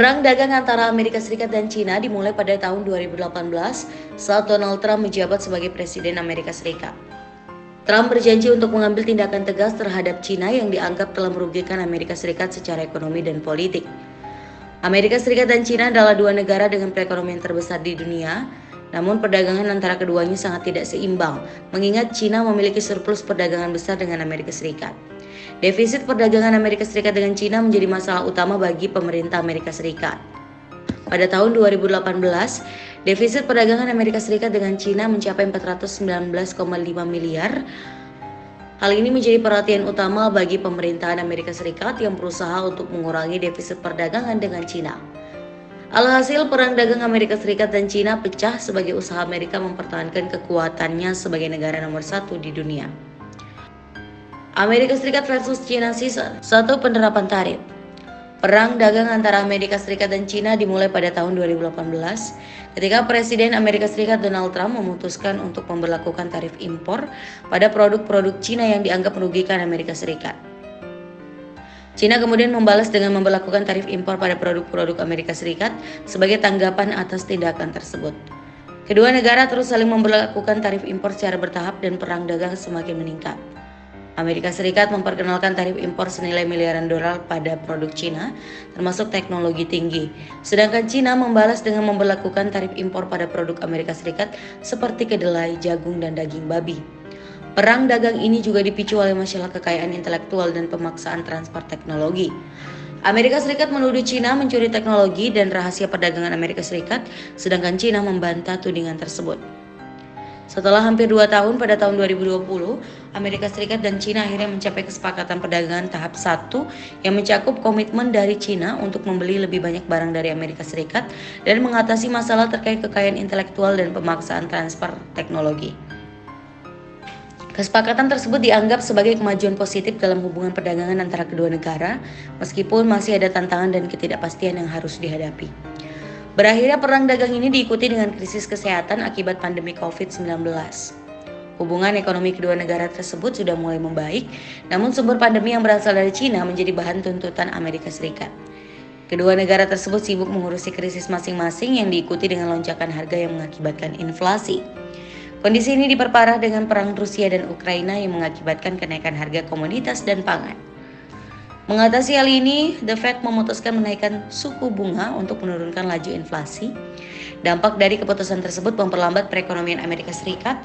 Perang dagang antara Amerika Serikat dan Cina dimulai pada tahun 2018 saat Donald Trump menjabat sebagai Presiden Amerika Serikat. Trump berjanji untuk mengambil tindakan tegas terhadap Cina yang dianggap telah merugikan Amerika Serikat secara ekonomi dan politik. Amerika Serikat dan Cina adalah dua negara dengan perekonomian terbesar di dunia, namun perdagangan antara keduanya sangat tidak seimbang, mengingat Cina memiliki surplus perdagangan besar dengan Amerika Serikat. Defisit perdagangan Amerika Serikat dengan Cina menjadi masalah utama bagi pemerintah Amerika Serikat. Pada tahun 2018, defisit perdagangan Amerika Serikat dengan Cina mencapai 419,5 miliar. Hal ini menjadi perhatian utama bagi pemerintahan Amerika Serikat yang berusaha untuk mengurangi defisit perdagangan dengan Cina. Alhasil, perang dagang Amerika Serikat dan Cina pecah sebagai usaha Amerika mempertahankan kekuatannya sebagai negara nomor 1 di dunia. Amerika Serikat versus Cina Season 1. Penerapan tarif. Perang dagang antara Amerika Serikat dan Cina dimulai pada tahun 2018 ketika Presiden Amerika Serikat Donald Trump memutuskan untuk memberlakukan tarif impor pada produk-produk Cina yang dianggap merugikan Amerika Serikat. Cina kemudian membalas dengan memberlakukan tarif impor pada produk-produk Amerika Serikat sebagai tanggapan atas tindakan tersebut. Kedua negara terus saling memberlakukan tarif impor secara bertahap dan perang dagang semakin meningkat. Amerika Serikat memperkenalkan tarif impor senilai miliaran dolar pada produk Cina, termasuk teknologi tinggi. Sedangkan Cina membalas dengan memberlakukan tarif impor pada produk Amerika Serikat seperti kedelai, jagung, dan daging babi. Perang dagang ini juga dipicu oleh masalah kekayaan intelektual dan pemaksaan transfer teknologi. Amerika Serikat menuduh Cina mencuri teknologi dan rahasia perdagangan Amerika Serikat, sedangkan Cina membantah tudingan tersebut. Setelah hampir 2 tahun pada tahun 2020, Amerika Serikat dan Cina akhirnya mencapai kesepakatan perdagangan tahap 1 yang mencakup komitmen dari Cina untuk membeli lebih banyak barang dari Amerika Serikat dan mengatasi masalah terkait kekayaan intelektual dan pemaksaan transfer teknologi. Kesepakatan tersebut dianggap sebagai kemajuan positif dalam hubungan perdagangan antara kedua negara, meskipun masih ada tantangan dan ketidakpastian yang harus dihadapi. Berakhirnya perang dagang ini diikuti dengan krisis kesehatan akibat pandemi COVID-19. Hubungan ekonomi kedua negara tersebut sudah mulai membaik, namun sumber pandemi yang berasal dari Cina menjadi bahan tuntutan Amerika Serikat. Kedua negara tersebut sibuk mengurusi krisis masing-masing yang diikuti dengan lonjakan harga yang mengakibatkan inflasi. Kondisi ini diperparah dengan perang Rusia dan Ukraina yang mengakibatkan kenaikan harga komoditas dan pangan. Mengatasi hal ini, The Fed memutuskan menaikkan suku bunga untuk menurunkan laju inflasi. Dampak dari keputusan tersebut memperlambat perekonomian Amerika Serikat,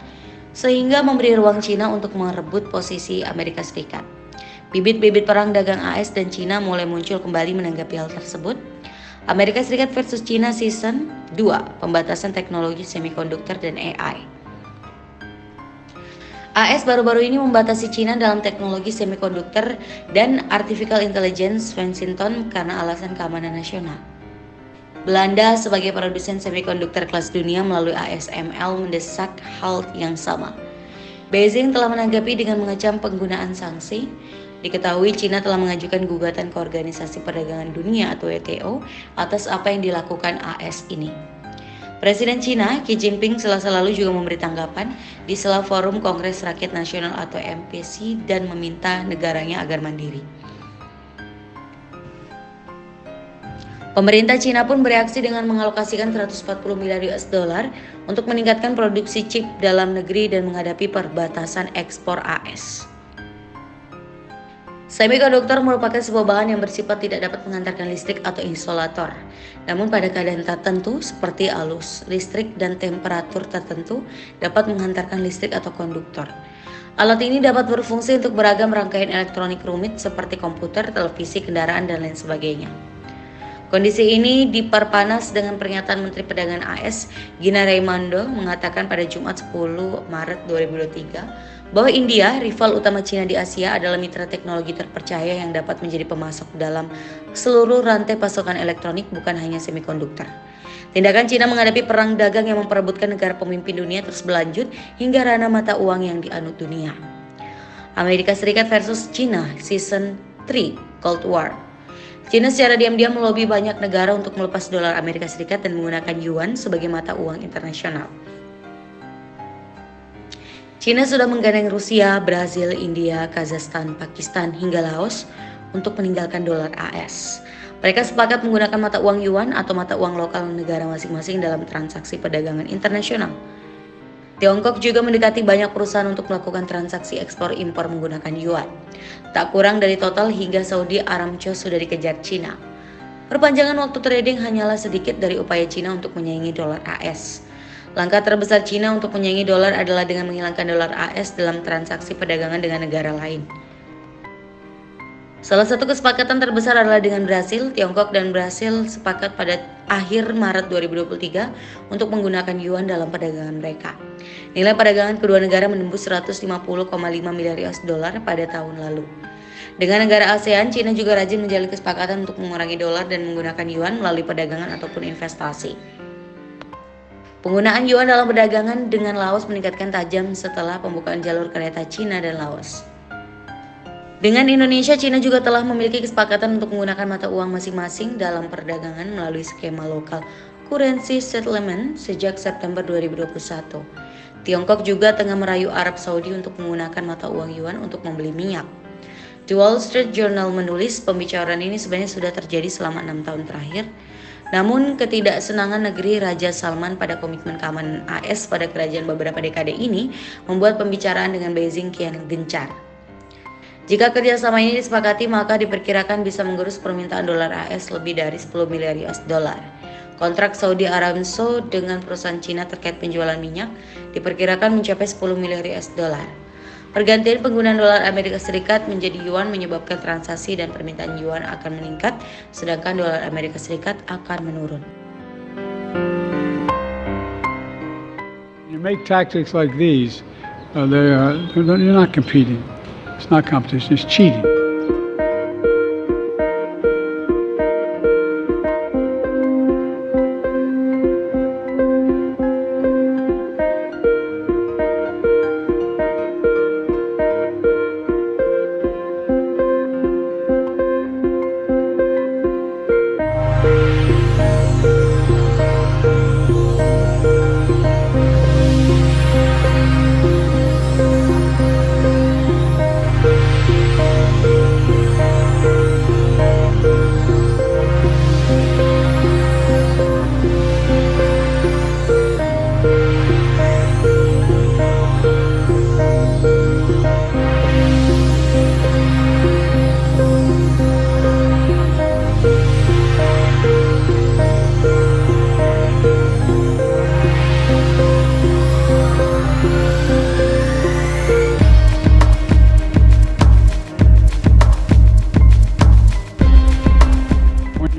sehingga memberi ruang Cina untuk merebut posisi Amerika Serikat. Bibit-bibit perang dagang AS dan Cina mulai muncul kembali menanggapi hal tersebut. Amerika Serikat versus Cina Season 2. Pembatasan teknologi semikonduktor dan AI. AS baru-baru ini membatasi Cina dalam teknologi semikonduktor dan artificial intelligence Washington karena alasan keamanan nasional. Belanda sebagai produsen semikonduktor kelas dunia melalui ASML mendesak hal yang sama. Beijing telah menanggapi dengan mengecam penggunaan sanksi. Diketahui Cina telah mengajukan gugatan ke Organisasi Perdagangan Dunia atau WTO atas apa yang dilakukan AS ini. Presiden Cina Xi Jinping Selasa lalu juga memberi tanggapan di sela Forum Kongres Rakyat Nasional atau MPC dan meminta negaranya agar mandiri. Pemerintah Cina pun bereaksi dengan mengalokasikan 140 miliar US dollar untuk meningkatkan produksi chip dalam negeri dan menghadapi perbatasan ekspor AS. Semikonduktor merupakan sebuah bahan yang bersifat tidak dapat mengantarkan listrik atau isolator. Namun pada keadaan tertentu seperti arus listrik dan temperatur tertentu dapat menghantarkan listrik atau konduktor. Alat ini dapat berfungsi untuk beragam rangkaian elektronik rumit seperti komputer, televisi, kendaraan, dan lain sebagainya. Kondisi ini diperpanas dengan pernyataan Menteri Perdagangan AS Gina Raimondo mengatakan pada Jumat 10 Maret 2023 bahwa India, rival utama Cina di Asia, adalah mitra teknologi terpercaya yang dapat menjadi pemasok dalam seluruh rantai pasokan elektronik, bukan hanya semikonduktor. Tindakan Cina menghadapi perang dagang yang memperebutkan negara pemimpin dunia terus berlanjut hingga ranah mata uang yang dianut dunia. Amerika Serikat versus Cina Season 3 Cold War. Cina secara diam-diam melobi banyak negara untuk melepas dolar Amerika Serikat dan menggunakan yuan sebagai mata uang internasional. Cina sudah menggandeng Rusia, Brazil, India, Kazakhstan, Pakistan, hingga Laos untuk meninggalkan dolar AS. Mereka sepakat menggunakan mata uang yuan atau mata uang lokal negara masing-masing dalam transaksi perdagangan internasional. Tiongkok juga mendekati banyak perusahaan untuk melakukan transaksi ekspor impor menggunakan yuan. Tak kurang dari total hingga Saudi Aramco sudah dikejar Cina. Perpanjangan waktu trading hanyalah sedikit dari upaya Cina untuk menyaingi dolar AS. Langkah terbesar Cina untuk menyaingi dolar adalah dengan menghilangkan dolar AS dalam transaksi perdagangan dengan negara lain. Salah satu kesepakatan terbesar adalah dengan Brasil. Tiongkok dan Brasil sepakat pada akhir Maret 2023 untuk menggunakan yuan dalam perdagangan mereka. Nilai perdagangan kedua negara menembus 150,5 miliar US dollar pada tahun lalu. Dengan negara ASEAN, Cina juga rajin menjalin kesepakatan untuk mengurangi dolar dan menggunakan yuan melalui perdagangan ataupun investasi. Penggunaan yuan dalam perdagangan dengan Laos meningkatkan tajam setelah pembukaan jalur kereta Cina dan Laos. Dengan Indonesia, Cina juga telah memiliki kesepakatan untuk menggunakan mata uang masing-masing dalam perdagangan melalui skema local currency settlement sejak September 2021. Tiongkok juga tengah merayu Arab Saudi untuk menggunakan mata uang yuan untuk membeli minyak. The Wall Street Journal menulis pembicaraan ini sebenarnya sudah terjadi selama 6 tahun terakhir. Namun ketidaksenangan negeri Raja Salman pada komitmen keamanan AS pada kerajaan beberapa dekade ini membuat pembicaraan dengan Beijing kian gencar. Jika kerjasama ini disepakati, maka diperkirakan bisa menggerus permintaan dolar AS lebih dari 10 miliar US dollar. Kontrak Saudi Aramco dengan perusahaan Cina terkait penjualan minyak diperkirakan mencapai 10 miliar US dollar. Pergantian penggunaan dolar Amerika Serikat menjadi yuan menyebabkan transaksi dan permintaan yuan akan meningkat, sedangkan dolar Amerika Serikat akan menurun. You make tactics like these, you're not competing. It's not competition, it's cheating.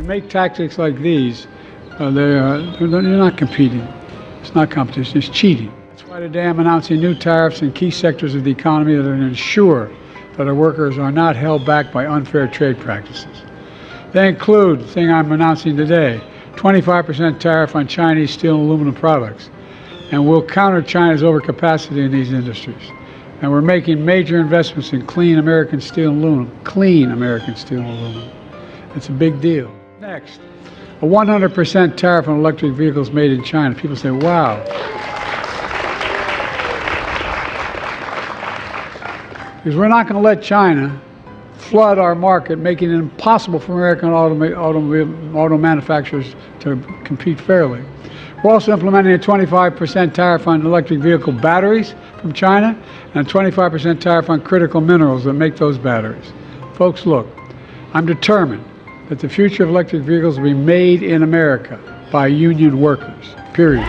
Make tactics like these, you're not competing. It's not competition, it's cheating. That's why today I'm announcing new tariffs in key sectors of the economy that are going to ensure that our workers are not held back by unfair trade practices. They include, the thing I'm announcing today, 25% tariff on Chinese steel and aluminum products, and we'll counter China's overcapacity in these industries. And we're making major investments in clean American steel and aluminum. Clean American steel and aluminum. It's a big deal. Next, a 100% tariff on electric vehicles made in China. People say, wow. Because we're not going to let China flood our market, making it impossible for American auto manufacturers to compete fairly. We're also implementing a 25% tariff on electric vehicle batteries from China and a 25% tariff on critical minerals that make those batteries. Folks, look, I'm determined that the future of electric vehicles will be made in America by union workers, period.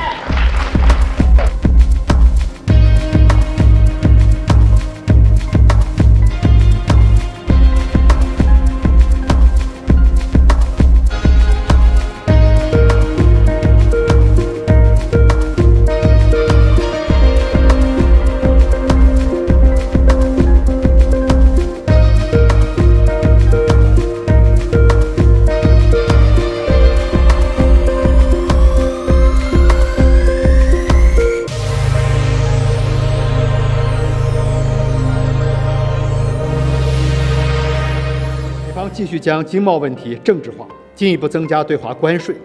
继续将经贸问题政治化，进一步增加对华关税，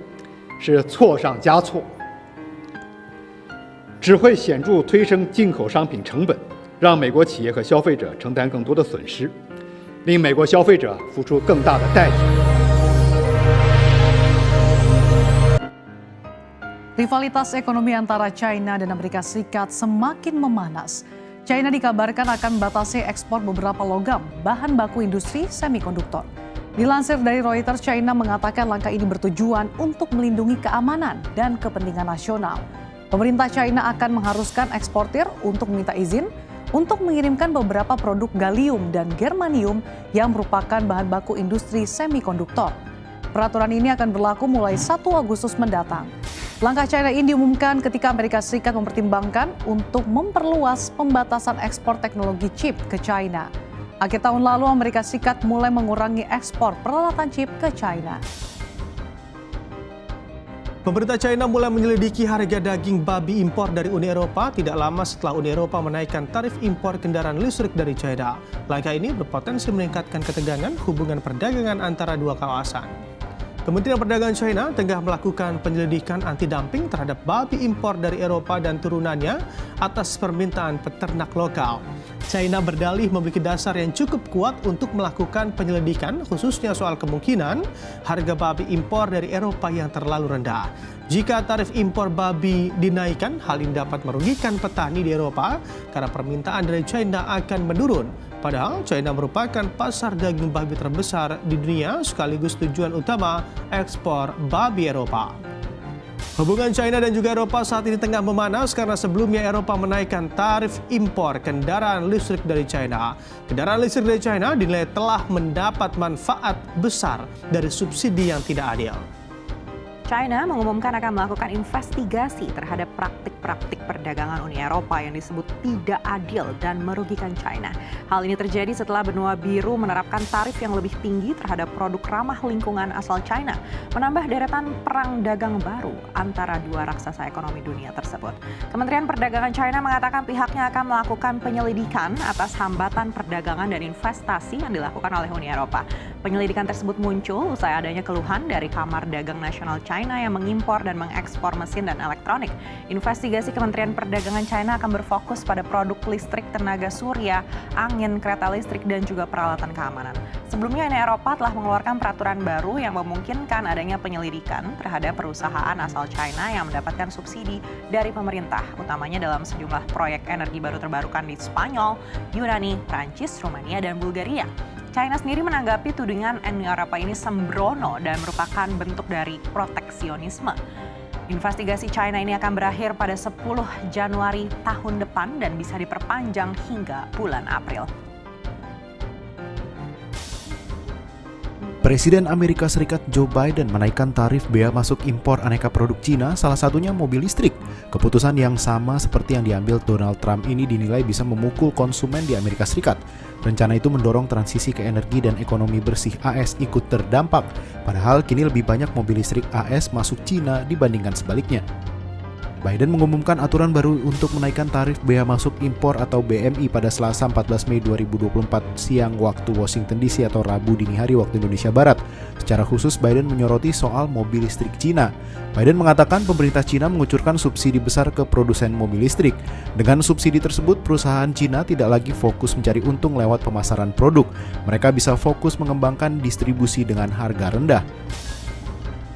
是错上加错，只会显著推升进口商品成本，让美国企业和消费者承担更多的损失，令美国消费者付出更大的代价。Rivalitas ekonomi antara China dan Amerika Serikat semakin memanas. China dikabarkan akan membatasi ekspor beberapa logam, bahan baku industri semikonduktor. Dilansir dari Reuters, China mengatakan langkah ini bertujuan untuk melindungi keamanan dan kepentingan nasional. Pemerintah China akan mengharuskan eksportir untuk meminta izin untuk mengirimkan beberapa produk gallium dan germanium yang merupakan bahan baku industri semikonduktor. Peraturan ini akan berlaku mulai 1 Agustus mendatang. Langkah China ini diumumkan ketika Amerika Serikat mempertimbangkan untuk memperluas pembatasan ekspor teknologi chip ke China. Akhir tahun lalu, Amerika Serikat mulai mengurangi ekspor peralatan chip ke China. Pemerintah China mulai menyelidiki harga daging babi impor dari Uni Eropa tidak lama setelah Uni Eropa menaikkan tarif impor kendaraan listrik dari China. Langkah ini berpotensi meningkatkan ketegangan hubungan perdagangan antara dua kawasan. Kementerian Perdagangan China tengah melakukan penyelidikan anti-dumping terhadap babi impor dari Eropa dan turunannya atas permintaan peternak lokal. China berdalih memiliki dasar yang cukup kuat untuk melakukan penyelidikan, khususnya soal kemungkinan harga babi impor dari Eropa yang terlalu rendah. Jika tarif impor babi dinaikkan, hal ini dapat merugikan petani di Eropa karena permintaan dari China akan menurun. Padahal China merupakan pasar daging babi terbesar di dunia sekaligus tujuan utama ekspor babi Eropa. Hubungan China dan juga Eropa saat ini tengah memanas karena sebelumnya Eropa menaikkan tarif impor kendaraan listrik dari China. Kendaraan listrik dari China dinilai telah mendapat manfaat besar dari subsidi yang tidak adil. China mengumumkan akan melakukan investigasi terhadap praktik-praktik perdagangan Uni Eropa yang disebut tidak adil dan merugikan China. Hal ini terjadi setelah benua biru menerapkan tarif yang lebih tinggi terhadap produk ramah lingkungan asal China, menambah deretan perang dagang baru antara dua raksasa ekonomi dunia tersebut. Kementerian Perdagangan China mengatakan pihaknya akan melakukan penyelidikan atas hambatan perdagangan dan investasi yang dilakukan oleh Uni Eropa. Penyelidikan tersebut muncul usai adanya keluhan dari Kamar Dagang Nasional China yang mengimpor dan mengekspor mesin dan elektronik. Investigasi Kementerian Perdagangan China akan berfokus pada produk listrik, tenaga surya, angin, kereta listrik, dan juga peralatan keamanan. Sebelumnya, Uni Eropa telah mengeluarkan peraturan baru yang memungkinkan adanya penyelidikan terhadap perusahaan asal China yang mendapatkan subsidi dari pemerintah, utamanya dalam sejumlah proyek energi baru terbarukan di Spanyol, Yunani, Prancis, Rumania, dan Bulgaria. China sendiri menanggapi tudingan Uni Eropa ini sembrono dan merupakan bentuk dari proteksionisme. Investigasi China ini akan berakhir pada 10 Januari tahun depan dan bisa diperpanjang hingga bulan April. Presiden Amerika Serikat Joe Biden menaikkan tarif bea masuk impor aneka produk Cina, salah satunya mobil listrik. Keputusan yang sama seperti yang diambil Donald Trump ini dinilai bisa memukul konsumen di Amerika Serikat. Rencana itu mendorong transisi ke energi dan ekonomi bersih AS ikut terdampak, padahal kini lebih banyak mobil listrik AS masuk Cina dibandingkan sebaliknya. Biden mengumumkan aturan baru untuk menaikkan tarif bea masuk impor atau BMI pada Selasa 14 Mei 2024 siang waktu Washington DC atau Rabu dini hari waktu Indonesia Barat. Secara khusus Biden menyoroti soal mobil listrik Cina. Biden mengatakan pemerintah Cina mengucurkan subsidi besar ke produsen mobil listrik. Dengan subsidi tersebut, perusahaan Cina tidak lagi fokus mencari untung lewat pemasaran produk. Mereka bisa fokus mengembangkan distribusi dengan harga rendah.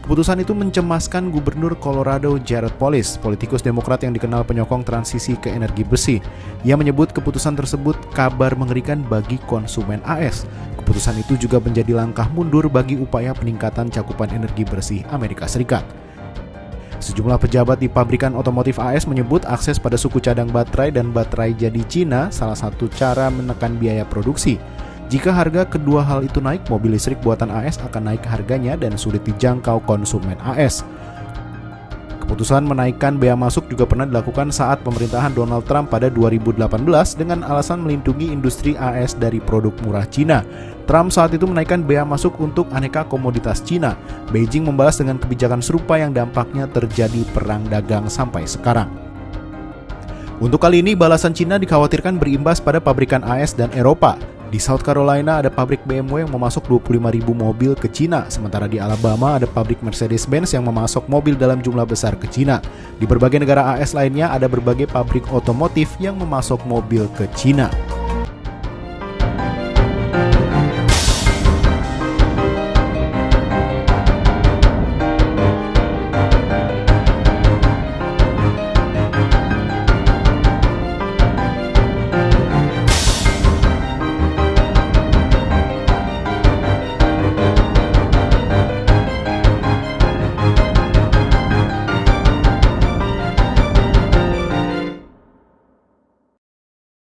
Keputusan itu mencemaskan Gubernur Colorado Jared Polis, politikus Demokrat yang dikenal penyokong transisi ke energi bersih. Ia menyebut keputusan tersebut kabar mengerikan bagi konsumen AS. Keputusan itu juga menjadi langkah mundur bagi upaya peningkatan cakupan energi bersih Amerika Serikat. Sejumlah pejabat di pabrikan otomotif AS menyebut akses pada suku cadang baterai dan baterai jadi Cina salah satu cara menekan biaya produksi. Jika harga kedua hal itu naik, mobil listrik buatan AS akan naik harganya dan sulit dijangkau konsumen AS. Keputusan menaikkan bea masuk juga pernah dilakukan saat pemerintahan Donald Trump pada 2018 dengan alasan melindungi industri AS dari produk murah Cina. Trump saat itu menaikkan bea masuk untuk aneka komoditas Cina. Beijing membalas dengan kebijakan serupa yang dampaknya terjadi perang dagang sampai sekarang. Untuk kali ini, balasan Cina dikhawatirkan berimbas pada pabrikan AS dan Eropa. Di South Carolina ada pabrik BMW yang memasok 25.000 mobil ke Cina, sementara di Alabama ada pabrik Mercedes-Benz yang memasok mobil dalam jumlah besar ke Cina. Di berbagai negara AS lainnya ada berbagai pabrik otomotif yang memasok mobil ke Cina.